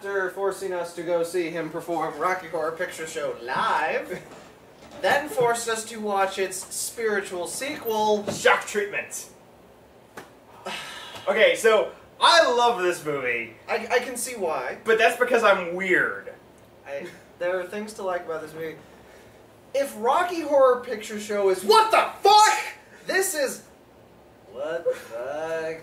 after forcing us to go see him perform Rocky Horror Picture Show live, then forced us to watch its spiritual sequel, Shock Treatment. Okay, so I love this movie. I can see why. But that's because I'm weird. There are things to like about this movie. If Rocky Horror Picture Show is what the fuck, this is what the fuck.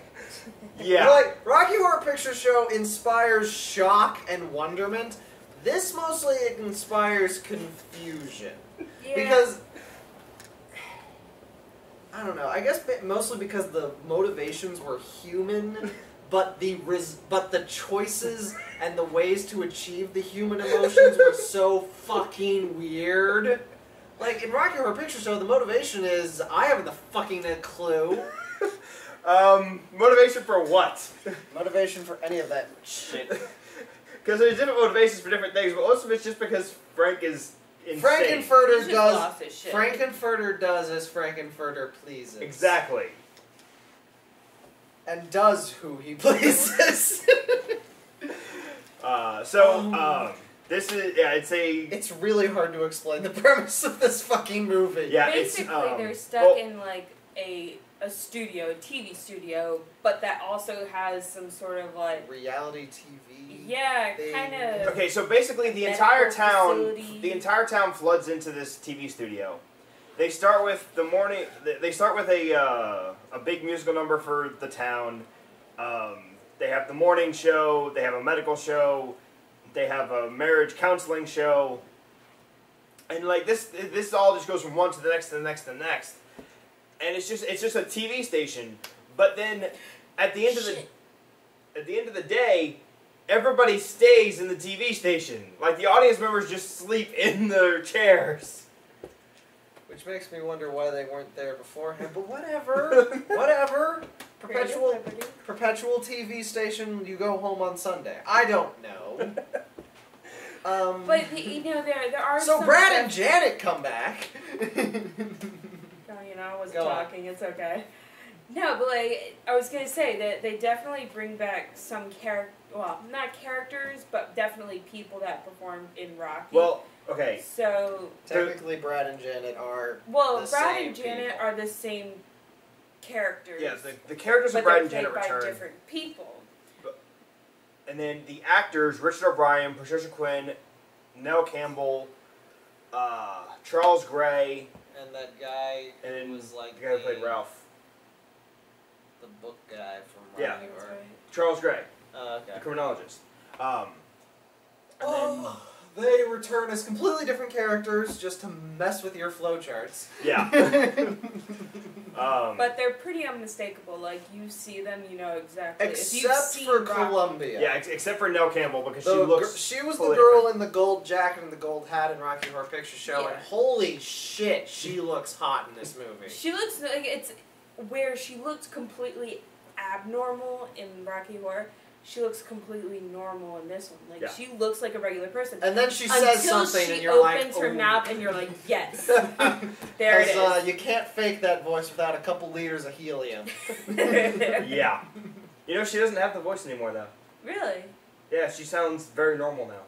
Yeah. Like, Rocky Horror Picture Show inspires shock and wonderment. This mostly inspires confusion. Yeah. Because, I don't know, I guess mostly because the motivations were human, but the choices and the ways to achieve the human emotions were so fucking weird. Like, in Rocky Horror Picture Show, the motivation is, I haven't the fucking clue. Motivation for what? Motivation for any of that shit. Because there's different motivations for different things, but most of it's just because Frank is insane. Frankenfurter does as Frankenfurter pleases. Exactly. And does who he pleases. This is, yeah, It's really hard to explain the premise of this fucking movie. Yeah, basically they're stuck in like a studio, a TV studio, but that also has some sort of like reality TV. Yeah, kind of. Okay, so basically the entire town floods into this TV studio. They start with a big musical number for the town. They have the morning show. They have a medical show. They have a marriage counseling show. And like this all just goes from one to the next to the next to the next. And it's just a TV station. But then at the end of the day, everybody stays in the TV station. Like the audience members just sleep in their chairs. Which makes me wonder why they weren't there beforehand, but whatever. Whatever. Perpetual TV station, you go home on Sunday. I don't know. But, you know, there are so some Brad and Janet come back. I wasn't talking, it's okay. No, but like, I was going to say that they definitely bring back some not characters, but definitely people that performed in Rocky. Well, okay. So technically Brad and Janet are Brad and Janet are the same characters. Yeah, the characters of Brad and Janet return. return. By different people. And then the actors, Richard O'Brien, Patricia Quinn, Nell Campbell, Charles Gray. And that guy who was like the guy who played Ralph. The book guy from Rocky Horror. Right. Charles Gray. Okay. The criminologist. They return as completely different characters just to mess with your flowcharts. Yeah. But they're pretty unmistakable. Like, you see them, you know exactly. Except for Columbia. Yeah, except for Nell Campbell, because she was the girl in the gold jacket and the gold hat in Rocky Horror Picture Show, Yeah. and holy shit, she looks hot in this movie. She looks like it's where she looked completely abnormal in Rocky Horror. She looks completely normal in this one. Like, she looks like a regular person. And then she says something and you're like, Until she opens her mouth and you're like, yes. There it is. You can't fake that voice without a couple liters of helium. Yeah. You know, she doesn't have the voice anymore, though. Really? Yeah, she sounds very normal now.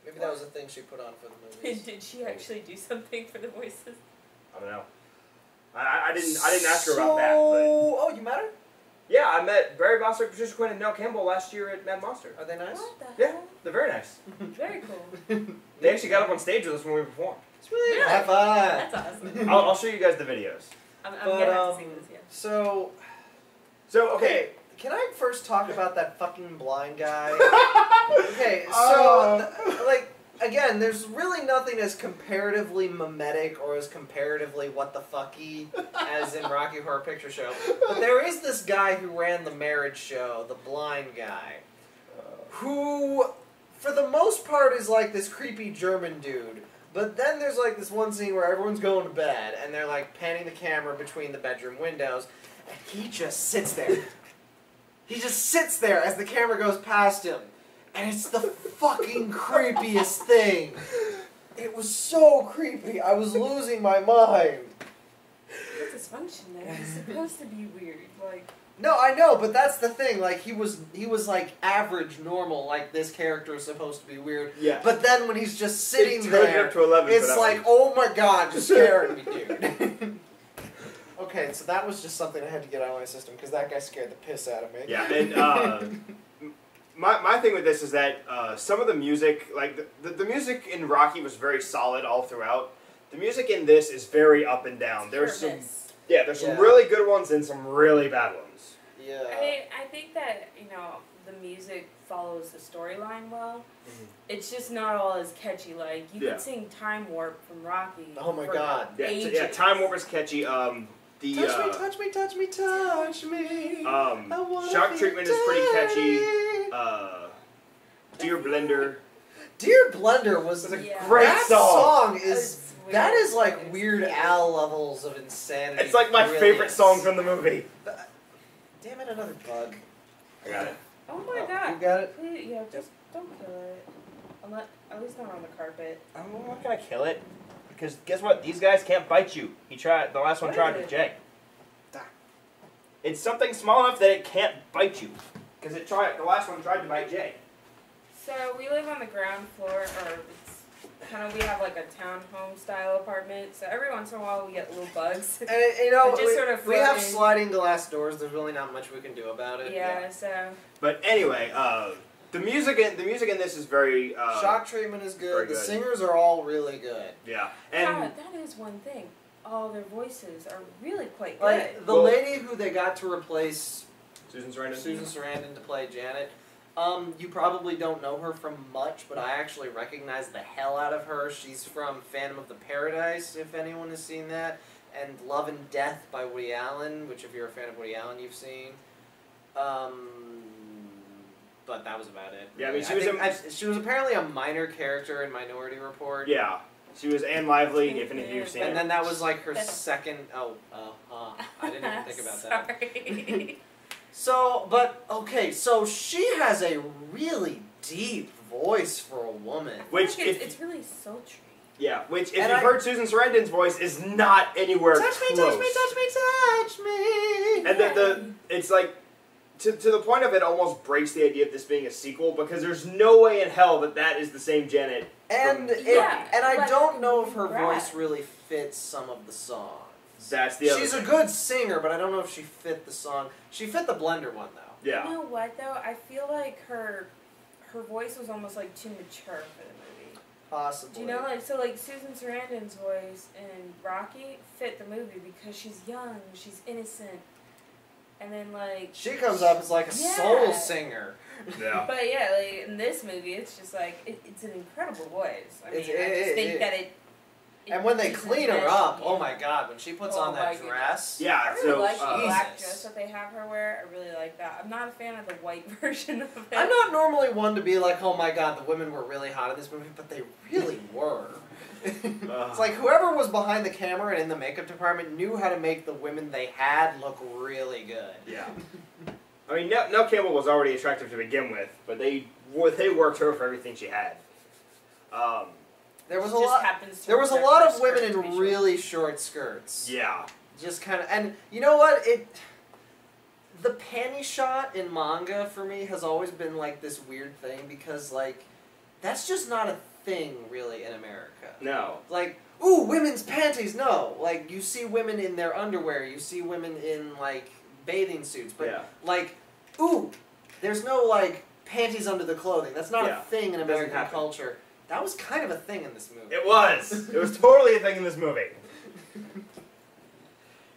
Maybe that was a thing she put on for the movies. Did she actually do something for the voices? I don't know. I didn't ask her about that. But... Oh, you met her? Yeah, I met Barry Bostwick, Patricia Quinn, and Nell Campbell last year at Mad Monster. Are they nice? What the Yeah, hell? they're very nice. Very cool. They actually got up on stage with us when we performed. Really? High five! That's awesome. I'll show you guys the videos. I'm gonna have to see this, yeah. So, okay. Can I first talk about that fucking blind guy? Okay, so, again, there's really nothing as comparatively mimetic or as comparatively what the fucky as in Rocky Horror Picture Show. But there is this guy who ran the marriage show, the blind guy, who, for the most part, is like this creepy German dude. But then there's like this one scene where everyone's going to bed, and they're like panning the camera between the bedroom windows, and he just sits there. He just sits there as the camera goes past him. And it's the fucking creepiest thing. It was so creepy. I was losing my mind. What's dysfunction there? It's supposed to be weird. Like, No, I know, but that's the thing. Like he was like average, normal. Like this character is supposed to be weird. Yeah. But then when he's just sitting It turned it there, up to 11 for it's that like, one. oh my god, you're scaring me, dude. Okay, so that was just something I had to get out of my system because that guy scared the piss out of me. Yeah, and my thing with this is that some of the music, like the music in Rocky was very solid all throughout. The music in this is very up and down. There's some some really good ones and some really bad ones. Yeah. I think that, the music follows the storyline well. Mm-hmm. It's just not all as catchy. Like, you could sing Time Warp from Rocky. Oh my god. Yeah, Time Warp is catchy. Touch me, touch me, touch me, touch me. Shock Treatment is pretty catchy. Dear Blender. Dear Blender was a great song. That is like Weird Al levels of insanity. It's like my favorite song from the movie. Damn it, another bug. I got it. Oh my god. You got it? Please, yeah, just don't kill it. At least not on the carpet. I'm not gonna kill it. Because guess what? These guys can't bite you. The last one tried with Jay. It's something small enough that it can't bite you. Because the last one tried to bite Jay. So we live on the ground floor, or it's we have like a townhome style apartment. So every once in a while we get little bugs. And we have sliding glass doors. There's really not much we can do about it. Yeah. So. But anyway, the music in this is very. Shock Treatment is good. The singers are all really good. Yeah, and that is one thing. All their voices are really quite good. Like the lady who they got to replace Susan Sarandon to play Janet. You probably don't know her from much, but I actually recognize the hell out of her. She's from Phantom of the Paradise, if anyone has seen that, and Love and Death by Woody Allen, which if you're a fan of Woody Allen, you've seen. But that was about it. Yeah, I mean, she was apparently a minor character in Minority Report. Yeah, she was Anne Lively, if any of you have seen it. And then that was like her second. I didn't even think about that. Sorry. So she has a really deep voice for a woman. It's really sultry. Yeah, which if you've heard Susan Sarandon's voice is not anywhere close. Touch me, touch me, touch me, touch me. And it's like, to the point of it almost breaks the idea of this being a sequel, because there's no way in hell that is the same Janet. And I don't know if her voice really fits some of the songs. That's the other She's thing. a good singer, but I don't know if she fit the song. She fit the Blender one, though. Yeah. You know what, though? I feel like her voice was almost, like, too mature for the movie. Possibly. Do you know, Susan Sarandon's voice in Rocky fit the movie because she's young, she's innocent, and then, like... She comes up as, like, a soul singer. Yeah. But, yeah, like, in this movie, it's just, like, it's an incredible voice. I mean, I just think that it... And when they clean her up, oh my god, when she puts on that dress. Yeah, I really like the black Jesus. dress that they have her wear. I really like that. I'm not a fan of the white version of it. I'm not normally one to be like, oh my god, the women were really hot in this movie, but they really were. It's like whoever was behind the camera and in the makeup department knew how to make the women they had look really good. Yeah. I mean, Nell Campbell was already attractive to begin with, but they worked her for everything she had. There was a lot of women in really short skirts. Yeah. Just kind of, and you know what? The panty shot in manga for me has always been like this weird thing because like that's just not a thing really in America. No. Like, ooh, women's panties. No, like you see women in their underwear. You see women in like bathing suits, but like, ooh, there's no like panties under the clothing. That's not a thing in American culture. That was kind of a thing in this movie. It was. It was totally a thing in this movie.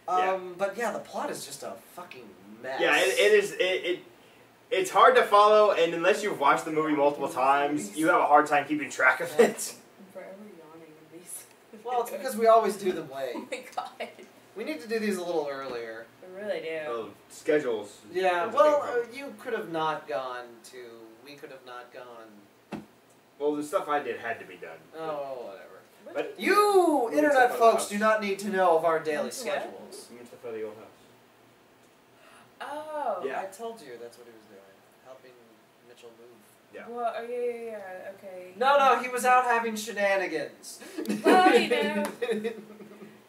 But yeah, the plot is just a fucking mess. Yeah, it is. It's hard to follow, and unless you've watched the movie multiple times, you have a hard time keeping track of it. I'm forever yawning in these. Well, it's because we always do them late. Oh my god. We need to do these a little earlier. We really do. Oh, schedules. Yeah, well, you could have not gone to... We could have not gone... Well, the stuff I did had to be done. Oh, whatever. But you, internet folks, do not need to know of our daily schedules. We went to the old house. Oh. Yeah. I told you that's what he was doing. Helping Mitchell move. Yeah. Well, yeah, okay. No, he was out having shenanigans. Well, you know.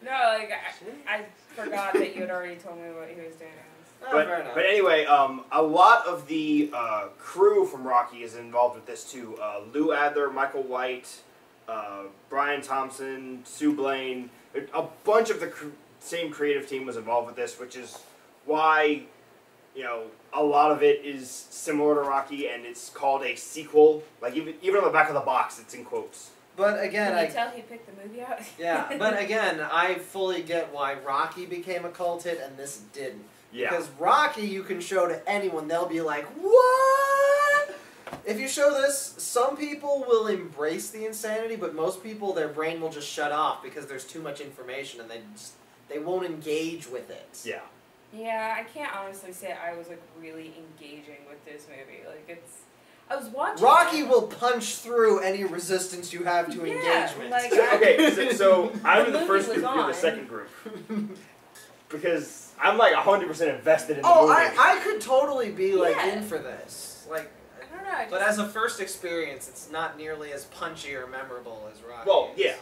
No, like, I forgot that you had already told me what he was doing. Fair enough. But anyway, a lot of the crew from Rocky is involved with this too. Lou Adler, Michael White, Brian Thompson, Sue Blaine. A bunch of the same creative team was involved with this, which is why, you know, a lot of it is similar to Rocky, and it's called a sequel. Like even on the back of the box, it's in quotes. But again, Can you tell he picked the movie out? Yeah, but again, I fully get why Rocky became a cult hit and this didn't. Yeah. Because Rocky, you can show to anyone, they'll be like, what? If you show this, some people will embrace the insanity, but most people, their brain will just shut off because there's too much information and they won't engage with it. Yeah. Yeah, I can't honestly say I was like really engaging with this movie. Like I was watching. Rocky it. will punch through any resistance you have to engagement. Like, Okay, so I'm in the movie first was group, you're the on. second group. Because I'm like 100% invested in the Oh, movie. I could totally be like Yeah. in for this. Like, I don't know. I but just- as a first experience, it's not nearly as punchy or memorable as Rocky. Well, is. yeah.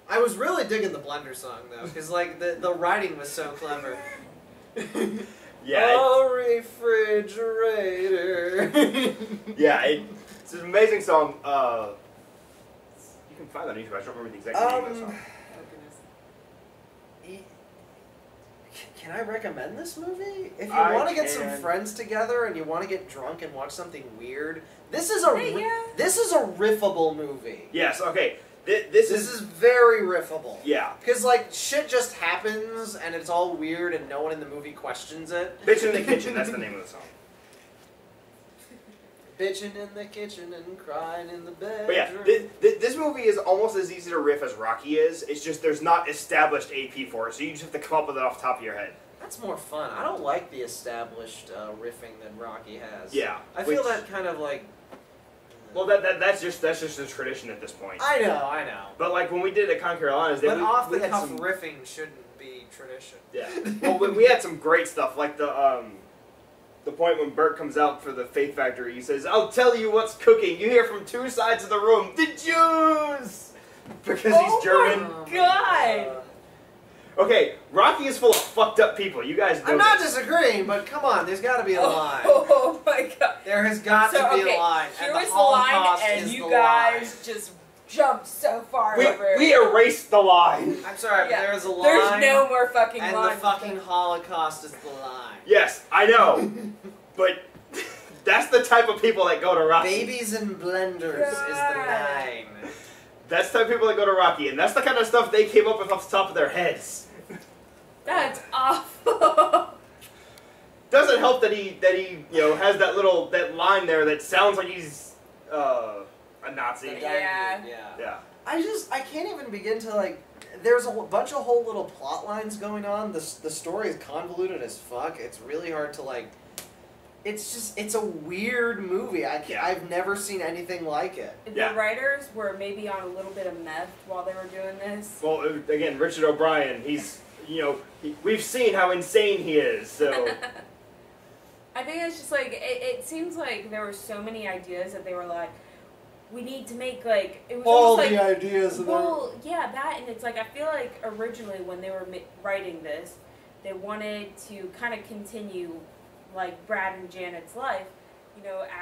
I was really digging the Blender song though, because like the writing was so clever. Yeah. Oh, refrigerator. Yeah, it's an amazing song. You can find that on YouTube. I don't remember the exact name of the song. Oh, goodness. Can I recommend this movie? If you I want to get some can. friends together and you want to get drunk and watch something weird, this is a Yeah. this is a riffable movie. Yes, okay. This This is... is very riffable. Yeah. Because, like, shit just happens, and it's all weird, and no one in the movie questions it. Bitch in the Kitchen, that's the name of the song. Bitching in the kitchen and crying in the bedroom. But yeah, this movie is almost as easy to riff as Rocky is. It's just there's not established AP for it, so you just have to come up with it off the top of your head. That's more fun. I don't like the established riffing that Rocky has. Yeah. I feel that kind of, like... Well, that's just a tradition at this point. I know. But like when we did it at Con Carolinas, But we had off-the-cuff some... riffing shouldn't be tradition. Yeah. Well, we had some great stuff, like the point when Bert comes out for the Faith Factory, he says, "I'll tell you what's cooking." You hear from two sides of the room, the Jews, because he's German. Oh my God. Okay, Rocky is full of fucked up people. You guys know I'm not this. disagreeing, but come on, there's got to be a line. Oh my god. There has got So, to be okay, a line. Here and was the the line, Holocaust and is you the guys just jumped so far over. We erased the line. line. I'm sorry, Yeah. but there's a line. There's no more fucking and line. the fucking Holocaust is the line. Yes, I know, but that's the type of people that go to Rocky. Babies and blenders is the God. line. That's the type of people that go to Rocky, and that's the kind of stuff they came up with off the top of their heads. That's awful. Doesn't help that he has that line there that sounds like he's a Nazi. Yeah. Yeah. I can't even begin to like. There's a bunch of whole little plot lines going on. The story is convoluted as fuck. It's really hard to like. It's a weird movie. I've never seen anything like it. The writers were maybe on a little bit of meth while they were doing this. Well, again, Richard O'Brien, we've seen how insane he is, so... I think it's just like, it seems like there were so many ideas that they were like, we need to make like, it was All almost the like, ideas of well, yeah, that, and it's like, I feel like originally when they were writing this, they wanted to kind of continue like Brad and Janet's life,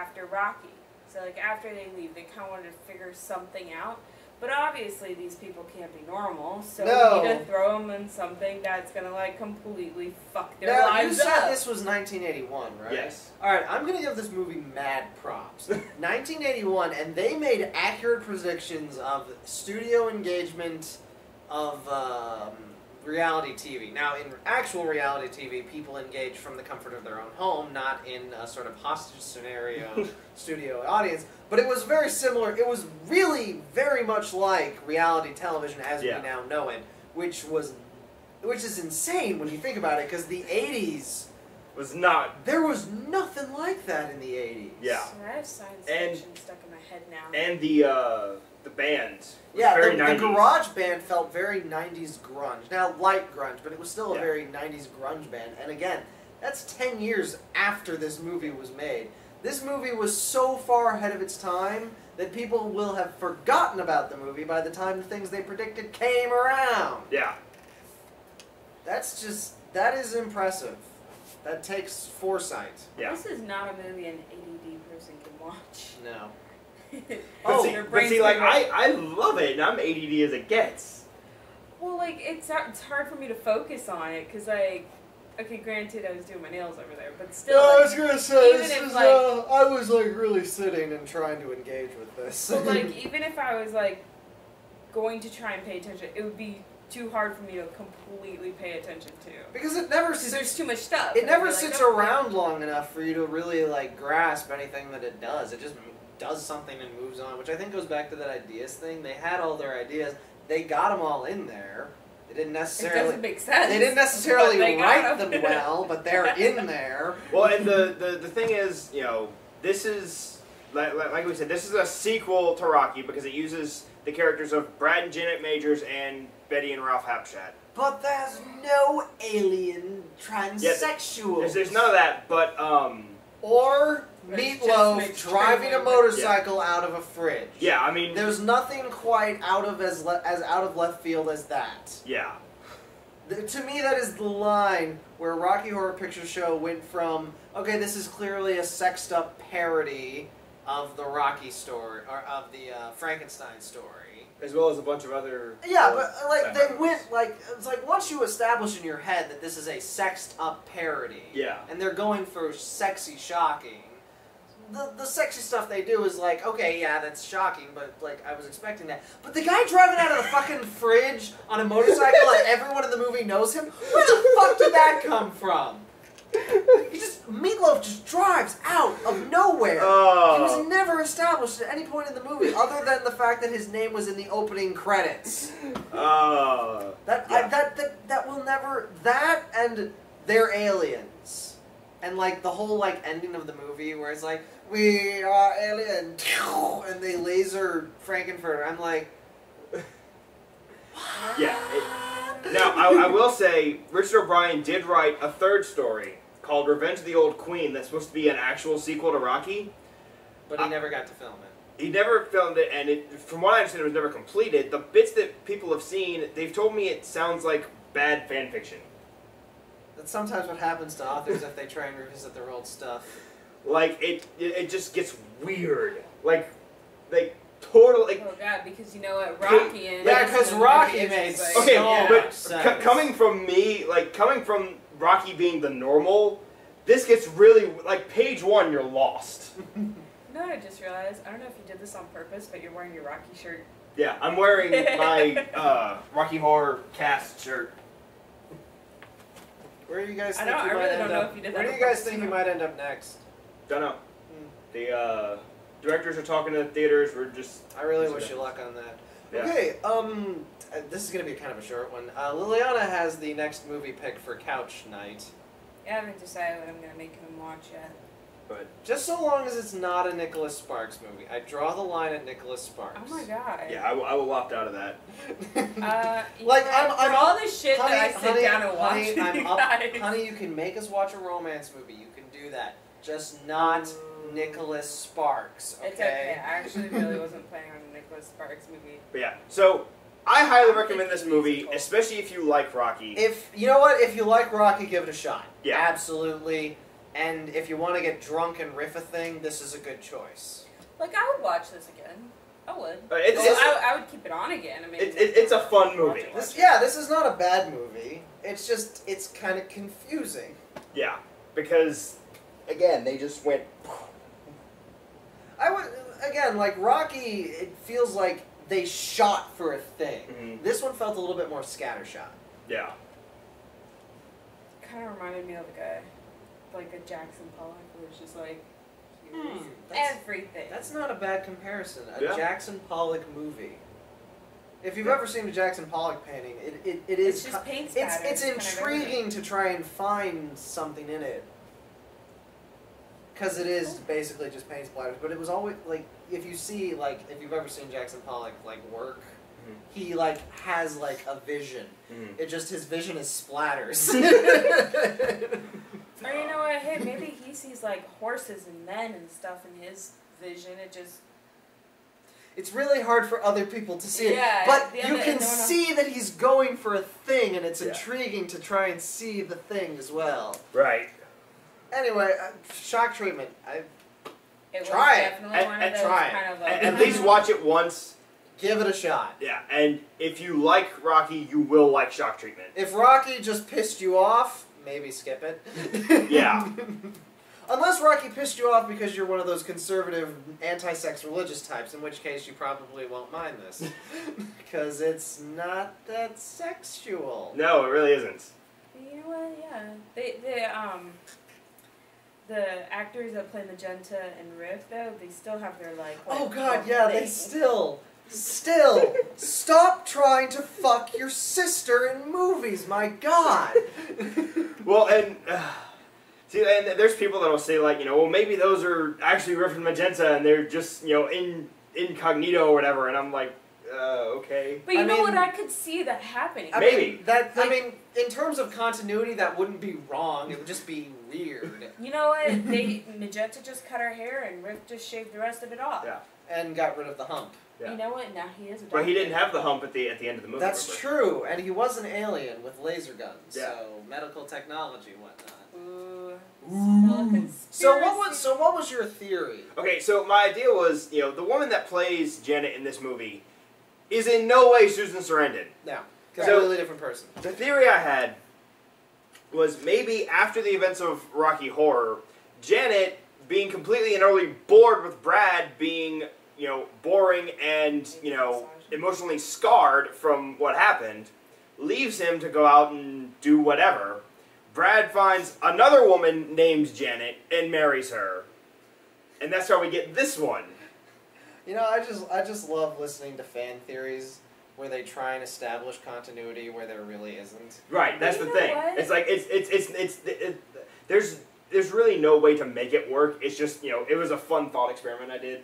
after Rocky. So like after they leave, they kind of wanted to figure something out. But obviously these people can't be normal, so No. we need to throw them in something that's gonna like completely fuck their Now, lives you said up. this was 1981, right? Yes. Alright, I'm going to give this movie mad props. 1981, and they made accurate predictions of studio engagement of reality TV. Now, in actual reality TV, people engage from the comfort of their own home, not in a sort of hostage scenario studio audience. But it was very similar. It was really very much like reality television as we now know it, which is insane when you think about it, because the 80s... was not... There was nothing like that in the 80s. Yeah. So I have science And- fiction stuck in my head now. And the band was Yeah, very the 90s. garage band felt very 90s grunge. Now, light grunge, but it was still a Yeah. very 90s grunge band. And again, that's 10 years after this movie was made. This movie was so far ahead of its time that people will have forgotten about the movie by the time the things they predicted came around. Yeah. That is impressive. That takes foresight. Yeah. This is not a movie an ADD person can watch. No. But see, like, I love it, and I'm ADD as it gets. Well, like, it's hard for me to focus on it, because, like, okay, granted, I was doing my nails over there, but still, No, I like, was gonna say, even this if, is, like- I was, like, really sitting and trying to engage with this. but, like, even if I was, like, going to try and pay attention, it would be too hard for me to completely pay attention to. Because it never Because there's sits, too much stuff. it never I'd be like, sits "Oh, around long enough for you to really, like, grasp anything that it does. It just does something and moves on, which I think goes back to that ideas thing. They had all their ideas. They got them all in there. They didn't It necessarily... doesn't make sense. They didn't necessarily but they got write them well, but they're in there. Well, and the thing is, you know, this is, like we said, this is a sequel to Rocky because it uses the characters of Brad and Janet Majors and Betty and Ralph Hapschatt. But there's no alien transsexuals. There's none of that, but, Or But it just Meatloaf makes driving a Trevor- motorcycle out of a fridge. yeah, I mean, There's nothing quite out of as out of left field as that. yeah. To me, that is the line where Rocky Horror Picture Show went from, okay, this is clearly a sexed up parody of the Rocky story, or of the Frankenstein story. As well as a bunch of other... Yeah, but like they side went like it's like once you establish in your head that this is a sexed up parody, Yeah. and they're going for sexy shocking. The sexy stuff they do is like, okay, yeah, that's shocking, but like I was expecting that. But the guy driving out of the fucking fridge on a motorcycle and everyone in the movie knows him, where the fuck did that come from? Meatloaf just drives out of nowhere. He was Oh. never established at any point in the movie, other than the fact that his name was in the opening credits. Oh. Yeah. That will never. That and they're aliens, and like the whole like ending of the movie where it's like we are alien, and they laser Frankenfurter. I'm like, Yeah. Now, I will say, Richard O'Brien did write a third story called Revenge of the Old Queen that's supposed to be an actual sequel to Rocky. but he never got to film it. He never filmed it, and from what I understand, it was never completed. The bits that people have seen, they've told me it sounds like bad fan fiction. That's sometimes what happens to authors if they try and revisit their old stuff. Like, it just gets weird. Like totally... Oh god, because you know what, Rocky and... Yeah, because Rocky is made just, Okay, so but much sense. coming from me, like, coming from Rocky being the normal, this gets really... Like, page 1, you're lost. You know what I just realized? I don't know if you did this on purpose, but you're wearing your Rocky shirt. Yeah, I'm wearing my Rocky Horror cast shirt. Where do you guys I think don't- you I might really end don't know up? if you did Where that do you guys before. think you might end up next? Don't know. The directors are talking to the theaters. We're just... I really wish you luck on that. Yeah. Okay, this is gonna be kind of a short one. Liliana has the next movie pick for Couch Night. I haven't decided what I'm gonna make him watch yet. But Just so long as it's not a Nicholas Sparks movie. I draw the line at Nicholas Sparks. Oh my god. yeah, I will opt out of that. You Like, know, I'm for all the shit that I sit down and watch honey, with I'm you up, guys. honey, you can make us watch a romance movie. You can do that. Just not Nicholas Sparks, okay? It's okay. I actually really wasn't planning on a Nicholas Sparks movie. But yeah, so I highly recommend this movie, especially if you like Rocky. If you know what, if you like Rocky, give it a shot. Yeah. Absolutely. And if you want to get drunk and riff a thing, this is a good choice. Like, I would watch this again. I would. I would keep it on again. I mean, it's a fun movie. This is not a bad movie. It's just, it's kind of confusing. Yeah, because again, they just went. I would, again, like Rocky, it feels like they shot for a thing. Mhm. This one felt a little bit more scattershot. Yeah. Kind of reminded me of a guy, like a Jackson Pollock, who was just like, That's- everything. That's not a bad comparison. A Yeah. Jackson Pollock movie. If you've ever seen a Jackson Pollock painting, it is It's just paint it's spatters, kind of intriguing to try and find something in it. Because it is basically just paint splatters, but it was always like if you see like if you've ever seen Jackson Pollock like work, he like has like a vision. Mhm. It just his vision is splatters. Or you know what? Hey, maybe he sees like horses and men and stuff in his vision. It just It's really hard for other people to see it, Yeah, but the you other- can no one else- see that he's going for a thing, and it's Yeah. intriguing to try and see the thing as well. Right. Anyway, shock treatment. It was Try it. definitely one of those Try it. kind of like, At least watch it once. Give it a shot. Yeah, and if you like Rocky, you will like shock treatment. If Rocky just pissed you off, maybe skip it. Yeah. Unless Rocky pissed you off because you're one of those conservative, anti-sex religious types, in which case you probably won't mind this. Because it's not that sexual. No, it really isn't. You know what? Yeah, the actors that play Magenta and Riff though, they still have their like. Oh God, yeah, they still, stop trying to fuck your sister in movies. My God. Well, and. See, and there's people that'll say, like, you know, well, maybe those are actually Riff and Magenta, and they're just, you know, incognito or whatever, and I'm like, okay. But you know what? I could see that happening. Maybe. I mean, in terms of continuity, that wouldn't be wrong. It would just be weird. You know what? Magenta just cut her hair, and Riff just shaved the rest of it off. Yeah. And got rid of the hump. Yeah. You know what? Now he is a But he didn't have the hump at the end of the movie. That's remember? true, and he was an alien with laser guns, Yeah. so medical technology and whatnot. Ooh. So what was your theory? Okay, so my idea was, you know, the woman that plays Janet in this movie is in no way Susan Sarandon. No, So- completely different person. The theory I had was maybe after the events of Rocky Horror, Janet being completely and utterly bored with Brad being, you know, boring and, you know, emotionally scarred from what happened, leaves him to go out and do whatever. Brad finds another woman named Janet and marries her. And that's how we get this one. You know, I just love listening to fan theories where they try and establish continuity where there really isn't. Right, that's You the know thing. what? It's like there's really no way to make it work. It's just, you know, it was a fun thought experiment I did.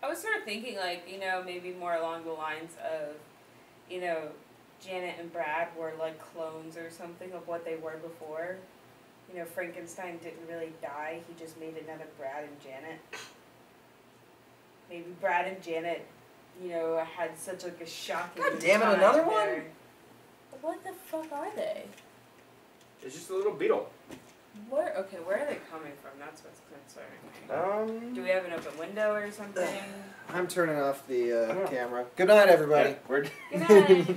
I was sort of thinking, like, you know, maybe more along the lines of, you know, Janet and Brad were like clones or something of what they were before. You know, Frankenstein didn't really die. He just made another Brad and Janet. Maybe Brad and Janet, you know, had such like a shocking. God damn it, time another one? there. What the fuck are they? It's just a little beetle. Where are they coming from? That's what's concerning me. Do we have an open window or something? I'm turning off the camera. Good night, everybody. Yeah, we're Good night.